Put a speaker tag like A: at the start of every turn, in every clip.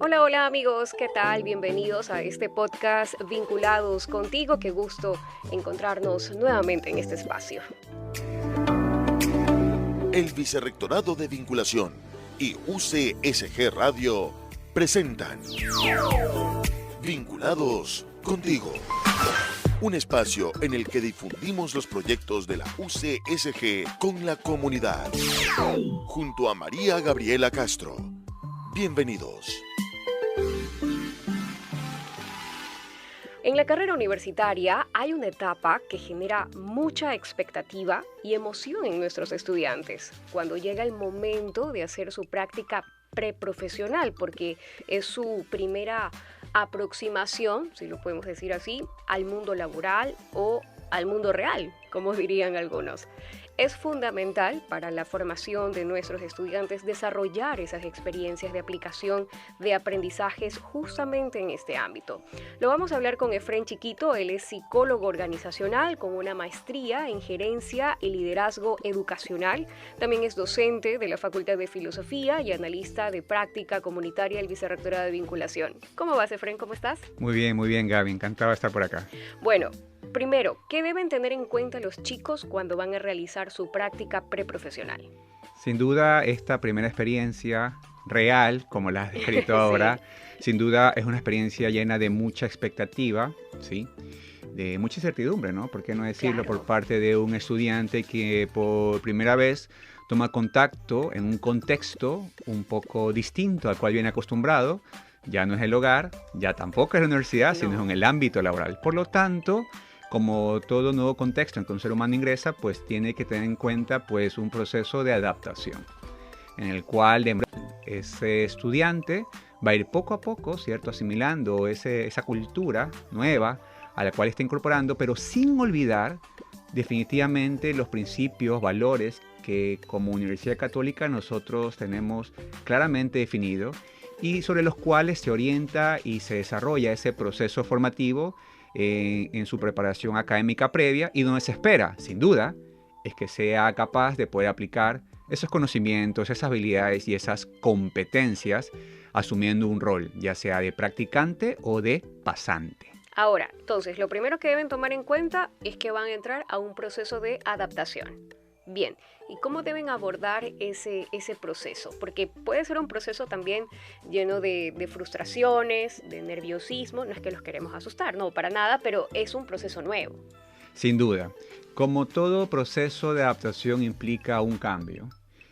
A: Hola, hola amigos, ¿qué tal? Bienvenidos a este podcast Vinculados Contigo. Qué gusto encontrarnos nuevamente en este espacio.
B: El Vicerrectorado de Vinculación y UCSG Radio presentan Vinculados Contigo. Un espacio en el que difundimos los proyectos de la UCSG con la comunidad. Junto a María Gabriela Castro. Bienvenidos.
A: En la carrera universitaria hay una etapa que genera mucha expectativa y emoción en nuestros estudiantes, cuando llega el momento de hacer su práctica preprofesional, porque es su primera aproximación, si lo podemos decir así, al mundo laboral o al mundo real, como dirían algunos. Es fundamental para la formación de nuestros estudiantes desarrollar esas experiencias de aplicación de aprendizajes justamente en este ámbito. Lo vamos a hablar con Efrén Chiquito. Él es psicólogo organizacional con una maestría en gerencia y liderazgo educacional. También es docente de la Facultad de Filosofía y analista de práctica comunitaria del Vicerrectorado de Vinculación. ¿Cómo vas, Efrén? ¿Cómo estás?
C: Muy bien, Gaby. Encantado de estar por acá.
A: Bueno, primero, ¿qué deben tener en cuenta los chicos cuando van a realizar su práctica preprofesional?
C: Sin duda, esta primera experiencia real, como la has descrito ahora, sin duda es una experiencia llena de mucha expectativa, ¿sí? De mucha incertidumbre, ¿no? ¿Por qué no decirlo?
A: Claro.
C: Por parte de un estudiante que por primera vez toma contacto en un contexto un poco distinto al cual viene acostumbrado. Ya no es el hogar, ya tampoco es la universidad, sino en el ámbito laboral. Por lo tanto, como todo nuevo contexto en que un ser humano ingresa, pues tiene que tener en cuenta pues un proceso de adaptación, en el cual ese estudiante va a ir poco a poco, ¿cierto?, asimilando esa cultura nueva a la cual está incorporando, pero sin olvidar definitivamente los principios, valores que como Universidad Católica nosotros tenemos claramente definidos y sobre los cuales se orienta y se desarrolla ese proceso formativo en su preparación académica previa, y donde se espera, sin duda, es que sea capaz de poder aplicar esos conocimientos, esas habilidades y esas competencias asumiendo un rol, ya sea de practicante o de pasante.
A: Ahora, entonces, lo primero que deben tomar en cuenta es que van a entrar a un proceso de adaptación. Bien, ¿y cómo deben abordar ese proceso? Porque puede ser un proceso también lleno de frustraciones, de nerviosismo. No es que los queremos asustar, no, para nada, pero es un proceso nuevo.
C: Sin duda, como todo proceso de adaptación implica un cambio,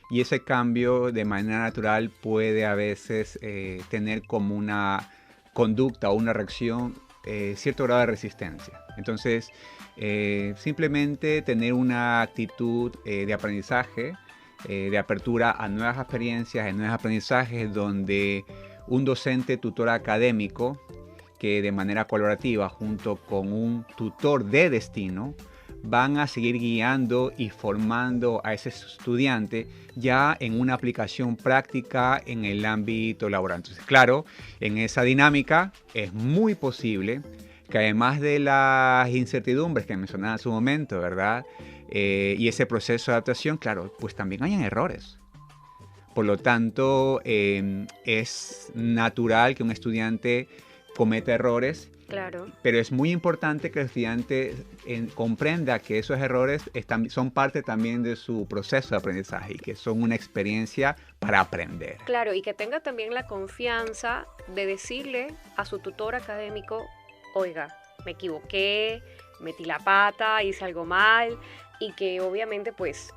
C: y ese cambio de manera natural puede a veces tener como una conducta o una reacción cierto grado de resistencia. Entonces, simplemente tener una actitud de aprendizaje, de apertura a nuevas experiencias, a nuevos aprendizajes, donde un docente tutor académico que de manera colaborativa junto con un tutor de destino van a seguir guiando y formando a ese estudiante ya en una aplicación práctica en el ámbito laboral. Entonces, claro, en esa dinámica es muy posible que además de las incertidumbres que mencionaba en su momento, ¿verdad? Y ese proceso de adaptación, claro, pues también hayan errores. Por lo tanto, es natural que un estudiante cometa errores.
A: Claro.
C: Pero es muy importante que el estudiante comprenda que esos errores son parte también de su proceso de aprendizaje y que son una experiencia para aprender.
A: Claro, y que tenga también la confianza de decirle a su tutor académico: oiga, me equivoqué, metí la pata, hice algo mal, y que obviamente pues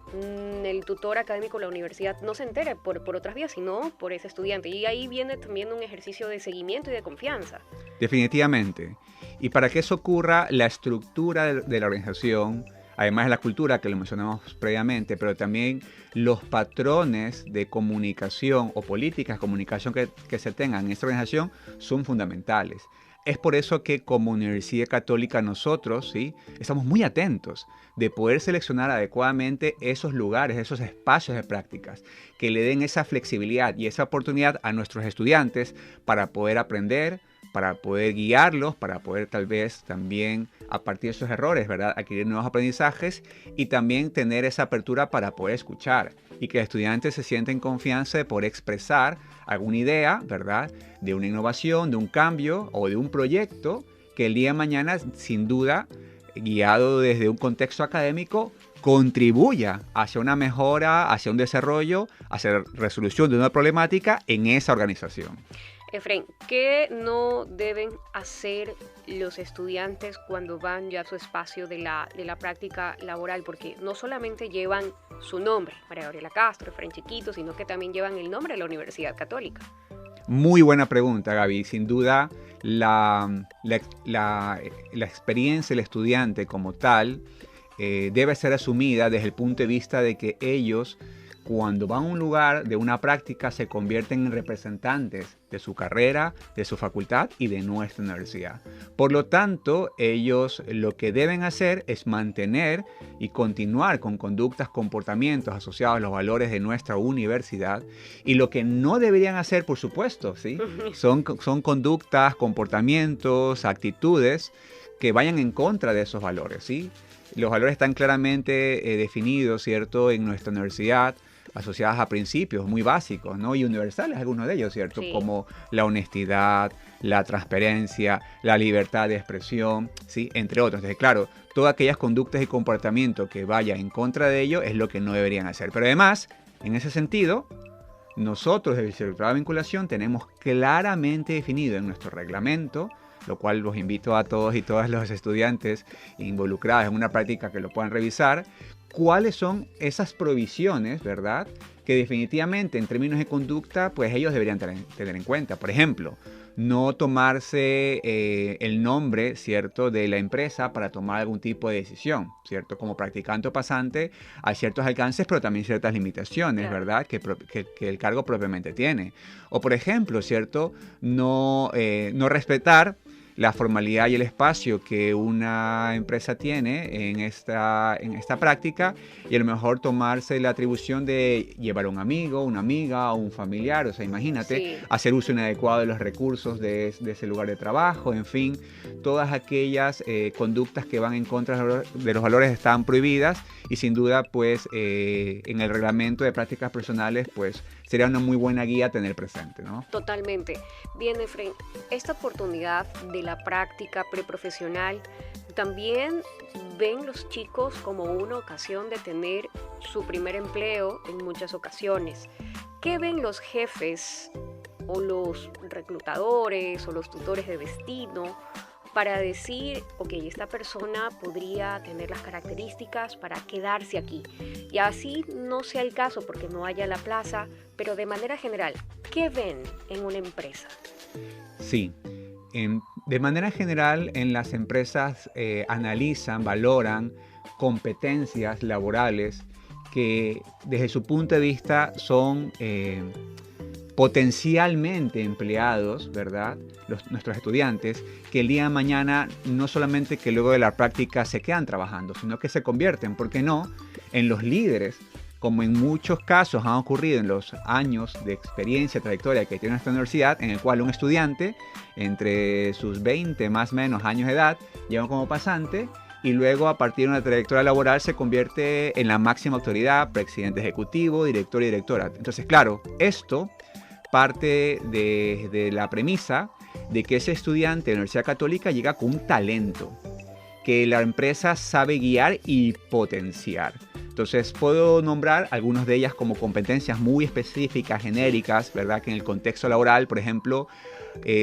A: el tutor académico de la universidad no se entere por otras vías, sino por ese estudiante. Y ahí viene también un ejercicio de seguimiento y de confianza.
C: Definitivamente. Y para que eso ocurra, la estructura de la organización, además de la cultura que lo mencionamos previamente, pero también los patrones de comunicación o políticas de comunicación que se tengan en esta organización son fundamentales. Es por eso que como Universidad Católica nosotros, ¿sí?, estamos muy atentos de poder seleccionar adecuadamente esos lugares, esos espacios de prácticas que le den esa flexibilidad y esa oportunidad a nuestros estudiantes para poder aprender, para poder guiarlos, para poder tal vez también a partir de esos errores, ¿verdad? Adquirir nuevos aprendizajes y también tener esa apertura para poder escuchar y que el estudiante se sienta en confianza de poder expresar alguna idea, ¿verdad? De una innovación, de un cambio o de un proyecto que el día de mañana, sin duda, guiado desde un contexto académico, contribuya hacia una mejora, hacia un desarrollo, hacia la resolución de una problemática en esa organización.
A: Efraín, ¿qué no deben hacer los estudiantes cuando van ya a su espacio de la práctica laboral? Porque no solamente llevan su nombre, María Gabriela Castro, Efraín Chiquito, sino que también llevan el nombre de la Universidad Católica.
C: Muy buena pregunta, Gaby. Sin duda, la experiencia del estudiante como tal debe ser asumida desde el punto de vista de que ellos, cuando van a un lugar de una práctica, se convierten en representantes de su carrera, de su facultad y de nuestra universidad. Por lo tanto, ellos lo que deben hacer es mantener y continuar con conductas, comportamientos asociados a los valores de nuestra universidad. Y lo que no deberían hacer, por supuesto, ¿sí? son conductas, comportamientos, actitudes que vayan en contra de esos valores, ¿sí? Los valores están claramente definidos, ¿cierto?, en nuestra universidad, asociadas a principios muy básicos, ¿no? Y universales, algunos de ellos, ¿cierto? Sí. Como la honestidad, la transparencia, la libertad de expresión, ¿sí? Entre otros. Entonces, claro, todas aquellas conductas y comportamientos que vayan en contra de ello es lo que no deberían hacer. Pero además, en ese sentido, nosotros desde el Vicerrectorado de Vinculación tenemos claramente definido en nuestro reglamento, lo cual los invito a todos y todas los estudiantes involucrados en una práctica que lo puedan revisar, cuáles son esas provisiones, ¿verdad?, que definitivamente en términos de conducta, pues ellos deberían tener en cuenta. Por ejemplo, no tomarse el nombre, ¿cierto?, de la empresa para tomar algún tipo de decisión, ¿cierto? Como practicante o pasante hay ciertos alcances, pero también ciertas limitaciones, claro, ¿verdad?, que el cargo propiamente tiene. O, por ejemplo, ¿cierto?, no respetar la formalidad y el espacio que una empresa tiene en esta práctica y a lo mejor tomarse la atribución de llevar a un amigo, una amiga o un familiar, o sea, imagínate, sí, hacer uso inadecuado de los recursos de ese lugar de trabajo, en fin, todas aquellas conductas que van en contra de los valores están prohibidas y sin duda, pues, en el reglamento de prácticas personales, pues, sería una muy buena guía tener presente, ¿no?
A: Totalmente. Bien, Efraín, esta oportunidad de la práctica preprofesional, también ven los chicos como una ocasión de tener su primer empleo en muchas ocasiones. ¿Qué ven los jefes o los reclutadores o los tutores de destino para decir, ok, esta persona podría tener las características para quedarse aquí? Y así no sea el caso porque no haya la plaza, pero de manera general, ¿qué ven en una empresa?
C: Sí, de manera general en las empresas analizan, valoran competencias laborales que desde su punto de vista son potencialmente empleados, ¿verdad?, nuestros estudiantes, que el día de mañana no solamente que luego de la práctica se quedan trabajando, sino que se convierten, ¿por qué no?, en los líderes, como en muchos casos han ocurrido en los años de experiencia, trayectoria que tiene nuestra universidad, en el cual un estudiante entre sus 20 más o menos años de edad llega como pasante y luego a partir de una trayectoria laboral se convierte en la máxima autoridad, presidente ejecutivo, director y directora. Entonces, claro, esto parte de la premisa de que ese estudiante de la Universidad Católica llega con un talento que la empresa sabe guiar y potenciar. Entonces, puedo nombrar algunas de ellas como competencias muy específicas, genéricas, ¿verdad?, que en el contexto laboral, por ejemplo,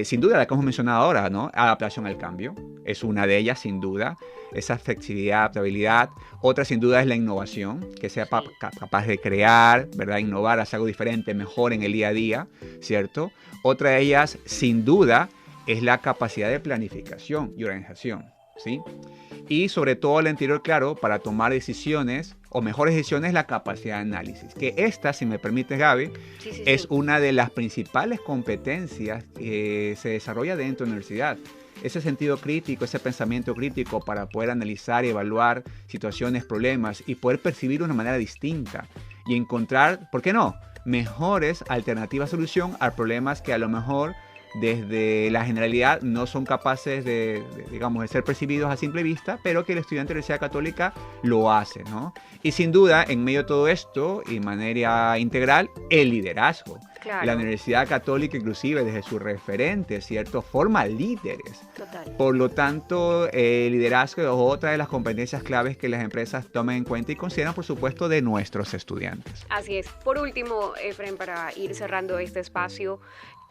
C: sin duda la que hemos mencionado ahora, ¿no?, adaptación al cambio, es una de ellas, sin duda, esa flexibilidad, adaptabilidad. Otra, sin duda, es la innovación, que sea capaz de crear, ¿verdad?, innovar, hacer algo diferente, mejor en el día a día, ¿cierto? Otra de ellas, sin duda, es la capacidad de planificación y organización, ¿sí? Y sobre todo el anterior, claro, para tomar decisiones o mejores decisiones, la capacidad de análisis. Que esta, si me permites, Gaby, es una de las principales competencias que se desarrolla dentro de la universidad. Ese sentido crítico, ese pensamiento crítico para poder analizar y evaluar situaciones, problemas y poder percibir de una manera distinta y encontrar, ¿por qué no?, mejores alternativas de solución a problemas que a lo mejor desde la generalidad no son capaces digamos, de ser percibidos a simple vista, pero que el estudiante de la Universidad Católica lo hace, ¿no? Y sin duda, en medio de todo esto, y de manera integral, el liderazgo.
A: Claro.
C: La Universidad Católica, inclusive desde su referente, ¿cierto?, forma líderes.
A: Total.
C: Por lo tanto, el liderazgo es otra de las competencias claves que las empresas toman en cuenta y consideran, por supuesto, de nuestros estudiantes.
A: Así es. Por último, Efren, para ir cerrando este espacio,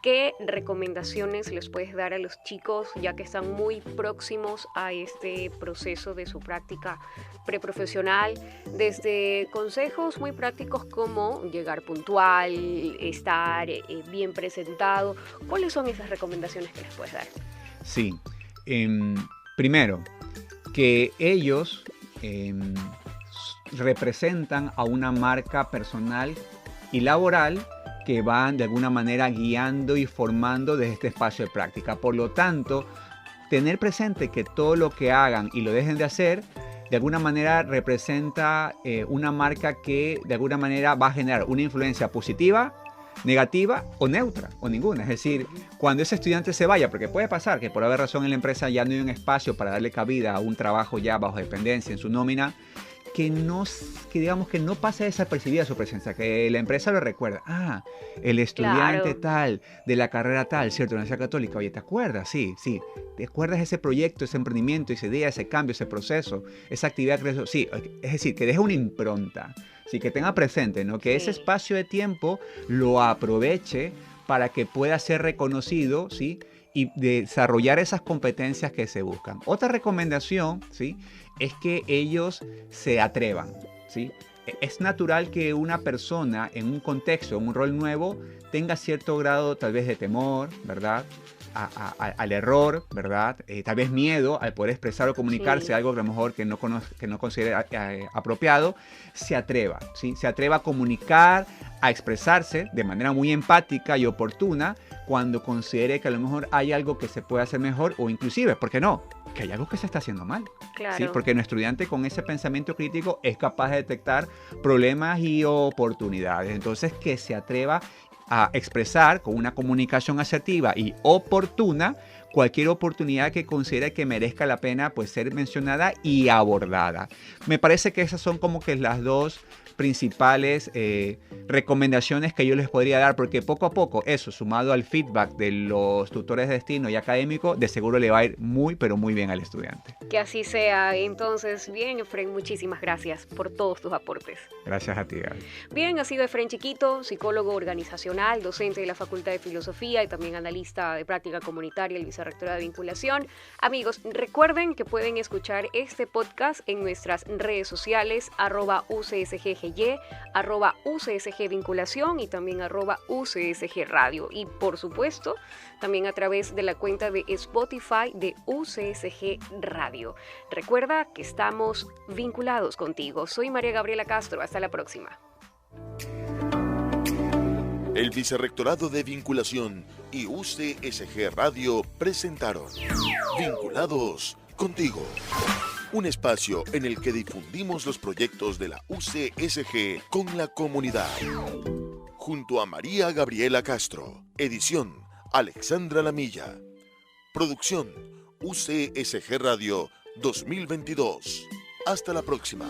A: ¿qué recomendaciones les puedes dar a los chicos ya que están muy próximos a este proceso de su práctica preprofesional? Desde consejos muy prácticos como llegar puntual, estar bien presentado. ¿Cuáles son esas recomendaciones que les puedes dar?
C: Sí. Primero, que ellos representan a una marca personal y laboral que van de alguna manera guiando y formando desde este espacio de práctica. Por lo tanto, tener presente que todo lo que hagan y lo dejen de hacer, de alguna manera representa una marca que de alguna manera va a generar una influencia positiva, negativa o neutra, o ninguna. Es decir, cuando ese estudiante se vaya, porque puede pasar que por haber razón en la empresa ya no hay un espacio para darle cabida a un trabajo ya bajo dependencia en su nómina, que digamos que no pasa desapercibida su presencia, que la empresa lo recuerda. Ah, el estudiante
A: Claro.
C: tal, de la carrera tal, ¿cierto? De la Universidad Católica. Oye, ¿te acuerdas? Sí. ¿Te acuerdas de ese proyecto, ese emprendimiento, esa idea, ese cambio, ese proceso, esa actividad? Sí, es decir, que deje una impronta. Sí, que tenga presente, ¿no? Que ese espacio de tiempo lo aproveche para que pueda ser reconocido, ¿sí? Y desarrollar esas competencias que se buscan. Otra recomendación, ¿sí?, es que ellos se atrevan, ¿sí? Es natural que una persona en un contexto, en un rol nuevo, tenga cierto grado tal vez de temor, ¿verdad?, al error, ¿verdad? Tal vez miedo al poder expresar o comunicarse algo que a lo mejor que no considere apropiado, se atreva, ¿sí? Se atreva a comunicar, a expresarse de manera muy empática y oportuna cuando considere que a lo mejor hay algo que se puede hacer mejor o inclusive, ¿por qué no?, que hay algo que se está haciendo mal.
A: Claro.
C: ¿Sí? Porque nuestro estudiante con ese pensamiento crítico es capaz de detectar problemas y oportunidades. Entonces, que se atreva a expresar con una comunicación asertiva y oportuna cualquier oportunidad que considere que merezca la pena pues ser mencionada y abordada. Me parece que esas son como que las dos principales recomendaciones que yo les podría dar, porque poco a poco eso, sumado al feedback de los tutores de destino y académicos, de seguro le va a ir muy, pero muy bien al estudiante.
A: Que así sea. Entonces, bien, Efren, muchísimas gracias por todos tus aportes.
C: Gracias a ti, Gaby.
A: Bien, ha sido Efren Chiquito, psicólogo organizacional, docente de la Facultad de Filosofía y también analista de práctica comunitaria y vicerrectora de vinculación. Amigos, recuerden que pueden escuchar este podcast en nuestras redes sociales, @UCSGGY, @UCSG Vinculación y también @UCSG Radio. Y por supuesto, también a través de la cuenta de Spotify de UCSG Radio. Recuerda que estamos vinculados contigo. Soy María Gabriela Castro. Hasta la próxima.
B: El Vicerrectorado de Vinculación y UCSG Radio presentaron Vinculados Contigo, un espacio en el que difundimos los proyectos de la UCSG con la comunidad. Junto a María Gabriela Castro, edición Alexandra Lamilla, producción UCSG Radio 2022. Hasta la próxima.